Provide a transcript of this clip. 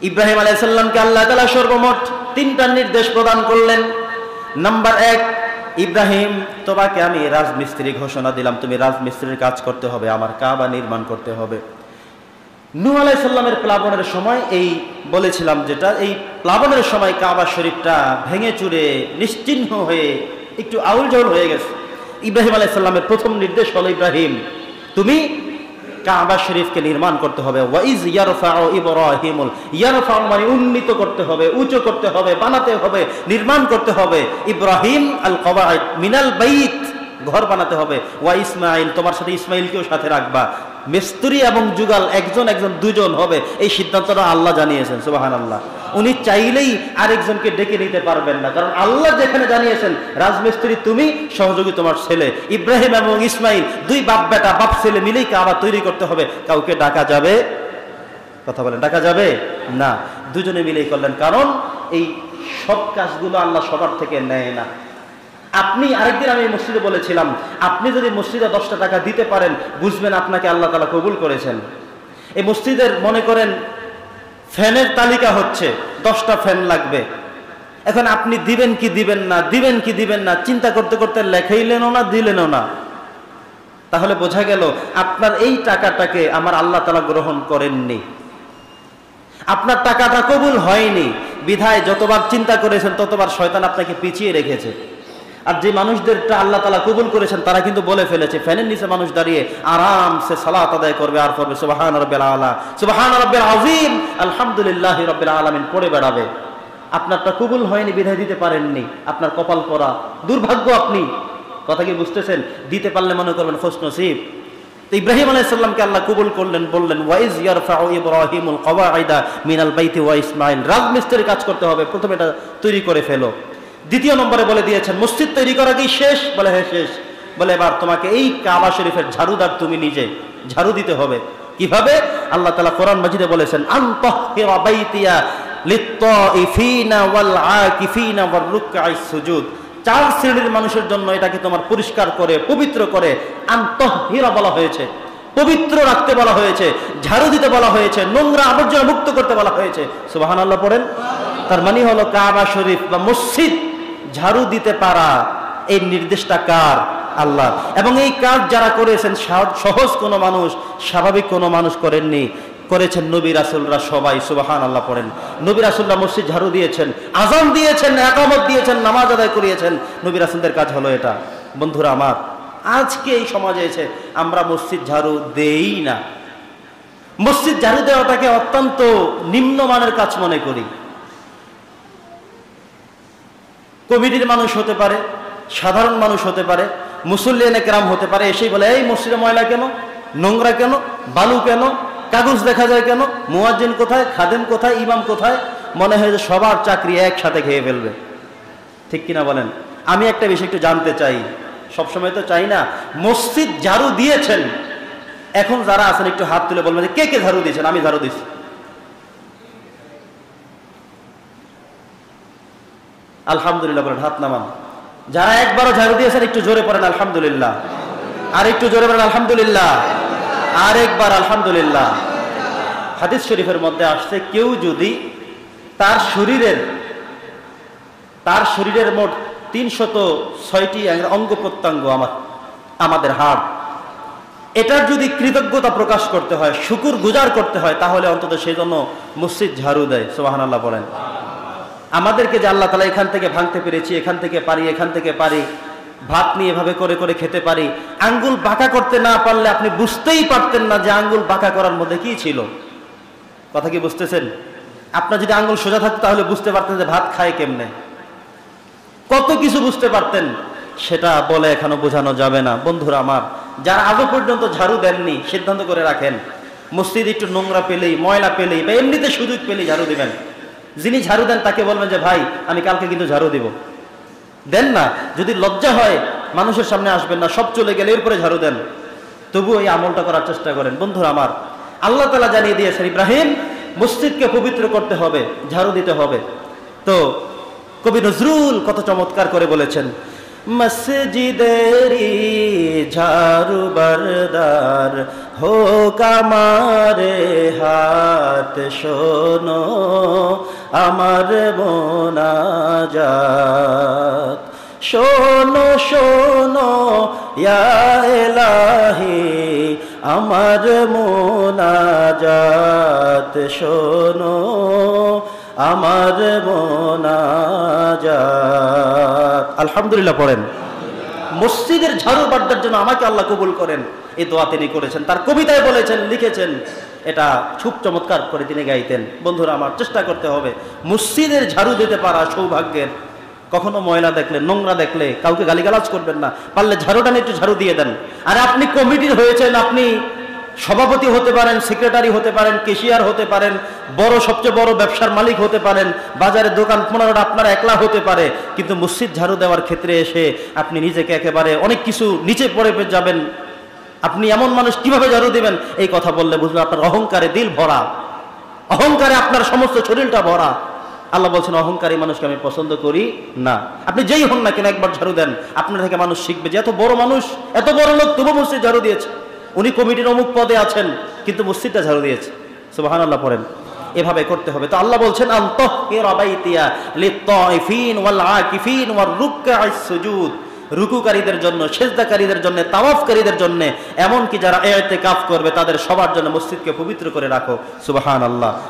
ইব্রাহিম আলাইহিস সালামকে আল্লাহ তাআলা সর্বমোট 3টা নির্দেশ প্রদান করলেন। নাম্বার 1, ইব্রাহিম তোমাকে আমি রাজমিস্ত্রি ঘোষণা দিলাম, তুমি রাজমিস্ত্রির কাজ করতে হবে, আমার কাবা নির্মাণ করতে হবে। নূহ আলাইহিস সালামের প্লাবনের সময় এই বলেছিলাম, যেটা এই প্লাবনের সময় কাবা শরীফটা ভেঙে চুরে নিশ্চিহ্ন হয়ে একটু আউল জাউল হয়ে গেছে। ইব্রাহিম আলাইহিস সালামের প্রথম নির্দেশ হলো, ইব্রাহিম তুমি কাবা শরীফকে নির্মাণ করতে হবে। ওয়াইজ ইয়ারফাউ ইব্রাহিমুল, ইয়ারফাউ মানে উন্নীত করতে হবে, উঁচু করতে হবে, বানাতে হবে, নির্মাণ করতে হবে। ইব্রাহিম আল কওয়াইদ মিনাল বাইত, ঘর বানাতে হবে। ওয়া ইসমাইল, তোমার সাথে ইসমাইলকেও সাথে রাখবা। মিস্ত্রি এবং যুগাল একজন দুজন হবে, এই সিদ্ধান্তটা আল্লাহ জানিয়েছেন। সুবহানাল্লাহ। উনি চাইলেই আরেকজনকে ডেকে নিতে পারবেন না, কারণ আল্লাহ যেখানে জানিয়েছেন রাজমিস্ত্রি তুমি, সহযোগী তোমার ছেলে। ইব্রাহিম এবং ইসমাইল 2 বাপ বেটা, বাপ ছেলে মিলেই কাবা তৈরি করতে হবে। কাউকে ডাকা যাবে? কথা বলেন, ডাকা যাবে না। দুজনে মিলেই করলেন, কারণ এই সব কাজগুলো আল্লাহ সবার থেকে নেয় না। আপনি আরেকদিন আমি মসজিদে বলেছিলাম, আপনি যদি মসজিদে 10টা টাকা দিতে পারেন, বুঝবেন আপনাকে আল্লাহ তাআলা কবুল করেছেন। এই মসজিদের মনে করেন ফ্যানের তালিকা হচ্ছে, 10টা ফ্যান লাগবে। এখন আপনি দিবেন কি দিবেন না, দিবেন কি দিবেন না চিন্তা করতে করতে লেখাইলেনও না, দিলেনও না, তাহলে বোঝা গেল আপনার এই টাকাটাকে আমার আল্লাহ তাআলা গ্রহণ করেননি, আপনার টাকাটা কবুল হয়নি। বিধায় যতবার চিন্তা করেছেন ততবার শয়তান আপনাকে পিছিয়ে রেখেছে। আর যে মানুষদেরটা আল্লাহ তাআলা কবুল করেছেন তারা কিন্তু বলে ফেলেছে, ফ্যানের নিচে মানুষ দাঁড়িয়ে আরামসে সালাত আদায় করবে, আর পড়বে সুবহান রাব্বিল আলা, সুবহান রাব্বিল আযীম, আলহামদুলিল্লাহি রাব্বিল আলামিন পড়ে বেড়াবে। আপনারটা কবুল হয়নি বিধায় দিতে পারেননি, আপনার কপাল পোড়া, দুর্ভাগ্য আপনি। কথা কি বুঝতেছেন? দিতে পারলে মনে করবেন খুশ নসিব। তো ইব্রাহিম আলাইহিস সালামকে আল্লাহ কবুল করলেন, বললেন ওয়াইজ ইয়ারফাউ ইব্রাহিমুল কওয়াইদা মিনাল বাইতি ওয়া ইসমাইল, রাজমিস্ত্রির কাজ করতে হবে, প্রথমে এটা তৈরি করে ফেলো। দ্বিতীয় নম্বরে বলে দিয়েছেন মসজিদ তৈরি করা কি শেষ? বলে হ্যাঁ শেষ। বলে এবার তোমাকে এই কাবা শরীফের ঝাড়ুদার তুমি নিজে ঝাড়ু দিতে হবে। কিভাবে? আল্লাহ তাআলা কোরআন মাজিদে বলেছেন আনতাহিরা বাইতিয়া লিত্তাইফিনা ওয়াল আকিফিনা ওয়ার রুকআইস সুজুদ। 4 শ্রেণীর মানুষের জন্য এটাকে তোমার পরিষ্কার করে পবিত্র করে আনতাহিরা বলা হয়েছে, পবিত্র রাখতে বলা হয়েছে, ঝাড়ু দিতে বলা হয়েছে, নোংরা আবর্জনা মুক্ত করতে বলা হয়েছে। সুবহানাল্লাহ পড়েন। তার মানে হলো কাবা শরীফ বা মসজিদ ঝাড়ু দিতে পারা, এই নির্দেশটা কার? আল্লাহ। এবং এই কাজ যারা করেছেন সহজ কোনো মানুষ, স্বাভাবিক কোনো মানুষ করেননি, করেছেন নবী রাসূলরা সবাই। সুবহানাল্লাহ পড়েন। নবী রাসূলরা মসজিদ ঝাড়ু দিয়েছেন, আযান দিয়েছেন, ইকামত দিয়েছেন, নামাজ আদায় করিয়েছেন। নবী রাসূলদের কাজ হলো এটা। বন্ধুরা আমার, আজকে এই সমাজে এসে আমরা মসজিদ ঝাড়ু দেই না। মসজিদ ঝাড়ু দেওয়াটাকে অত্যন্ত নিম্নমানের কাজ মনে করি। কমিটির মানুষ হতে পারে, সাধারণ মানুষ হতে পারে, মুসল্লিয়ানে কেরাম হতে পারে, এসেই বলে এই মসজিদে ময়লা কেন, নোংরা কেন, বালু কেন, কাগজ দেখা যায় কেন, মুয়াজ্জিন কোথায়, খাদেম কোথায়, ইমাম কোথায়? মনে হয় যে সবার চাকরি একসাথে খেয়ে ফেলবে। ঠিক কিনা বলেন? আমি একটা বিষয় একটু জানতে চাই, সবসময় তো চাই না। মসজিদ ঝাড়ু দিয়েছেন, এখন যারা আছেন একটু হাত তুলে বলবেন কে কে ঝাড়ু দিয়েছেন? আমি ঝাড়ু দিচ্ছি। আলহামদুলিল্লাহ বলেন, হাত নামান। যারা একবারও ঝাড়ু দিয়েছেন একটু জোরে পড়েন আলহামদুলিল্লাহ। আর একটু জোরে পড়েন আলহামদুলিল্লাহ। আর একবার আলহামদুলিল্লাহ। হাদিস শরীফের মধ্যে আসছে, কেউ যদি তার শরীরের মোট 306টি অঙ্গ প্রত্যঙ্গ, আমাদের হাড়, এটার যদি কৃতজ্ঞতা প্রকাশ করতে হয়, শুকুর গুজার করতে হয়, তাহলে অন্তত সেই জন্য মসজিদ ঝাড়ু দেয়। সুবহানাল্লাহ বলেন। আমাদেরকে যে আল্লাহ তাআলা এখান থেকে ভাঙতে পেরেছি, এখান থেকে পারি, এখান থেকে পারি, ভাত নিয়ে এভাবে করে করে খেতে পারি। আঙ্গুল বাঁকা করতে না পারলে আপনি বুঝতেই পারতেন না যে আঙ্গুল বাঁকা করার মধ্যে কি ছিল। কথা কি বুঝতেছেন? আপনার যদি আঙ্গুল সোজা থাকতো তাহলে বুঝতে পারতেন যে ভাত খায় কেমনে, কত কিছু বুঝতে পারতেন। সেটা বলে এখনো বোঝানো যাবে না। বন্ধুরা আমার, যারা আজও পর্যন্ত ঝাড়ু দেননি, সিদ্ধান্ত করে রাখেন মসজিদ একটু নোংরা পেলেই, ময়লা পেলেই বা এমনিতে সুযোগ পেলেই ঝাড়ু দিবেন। যিনি ঝাড়ু দেন তাকে বলবেন যে ভাই আমি কালকে কিন্তু ঝাড়ু দিব। দেন না, যদি লজ্জা হয় মানুষের সামনে আসবেন না, সব চলে গেলে এরপরে ঝাড়ু দেন, তবুও এই আমলটা করার চেষ্টা করেন। বন্ধুরা আমার, আল্লাহ তাআলা জানিয়ে দিয়েছেন ইব্রাহিম মসজিদকে পবিত্র করতে হবে, ঝাড়ু দিতে হবে। তো কবি নজরুল কত চমৎকার করে বলেছেন, মসজিদেরি ঝাড়ু বরদার হোক আমারে হাত, শোনো আমার মোনাজাত। শোনো শোনো ইয়া ইলাহি আমার মোনাজাত, শোনো আমার মোনাজাত। আলহামদুলিল্লাহ পড়েন। মসজিদের ঝাড়ু বার্দার জন্য আমাকে আল্লাহ কবুল করেন, এই দোয়া তিনি করেছেন। তার কবিতায় বলেছেন, লিখেছেন, এটা খুব চমৎকার করে তিনি গাইতেন। বন্ধুরা আমার, চেষ্টা করতে হবে মসজিদের ঝাড়ু দিতে পারা সৌভাগ্যের। কখনো ময়লা দেখলে, নোংরা দেখলে কাউকে গালিগালাজ করবেন না, পারলে ঝাড়ুটা নিয়ে একটু ঝাড়ু দিয়ে দেন। আর আপনি কমিটির হয়েছেন, আপনি সভাপতি হতে পারেন, সেক্রেটারি হতে পারেন, ক্যাশিয়ার হতে পারেন, বড় সবচেয়ে বড় ব্যবসার মালিক হতে পারেন, বাজারে দোকান 15টা আপনার একলা হতে পারে, কিন্তু মসজিদ ঝাড়ু দেওয়ার ক্ষেত্রে এসে আপনি নিজেকে একেবারে অনেক কিছু নিচে পড়ে যাবেন। আপনি এমন মানুষ, কিভাবে ঝাড়ু দিবেন এই কথা বললে বুঝবেন আপনার অহংকারে দিল ভরা, অহংকারে আপনার সমস্ত শরীরটা ভরা। আল্লাহ বলছেন, অহংকারী মানুষকে আমি পছন্দ করি না। আপনি যেই হন না কেন একবার ঝাড়ু দেন, আপনার থেকে মানুষ শিখবে যে এত বড় মানুষ, এত বড় লোক, তবু মসজিদ ঝাড়ু দিয়েছে। উনি কমিটির অমুক পদে আছেন, কিন্তু মসজিদটা ঝাড়ু দিয়েছে। সুবহানাল্লাহ পড়েন। এভাবে করতে হবে। তো আল্লাহ বলছেন, আনতাহিরা বাইতিয়া লিত-তাইফিন ওয়াল আকিফিন ওয়ার রুকআইস সুজুদ, রুকুকারীদের জন্য, সিজদাকারীদের জন্য, তাওয়াফকারীদের জন্য, এমন কি যারা ইতিকাফ করবে তাদের সবার জন্য মসজিদকে পবিত্র করে রাখো। সুবহানাল্লাহ।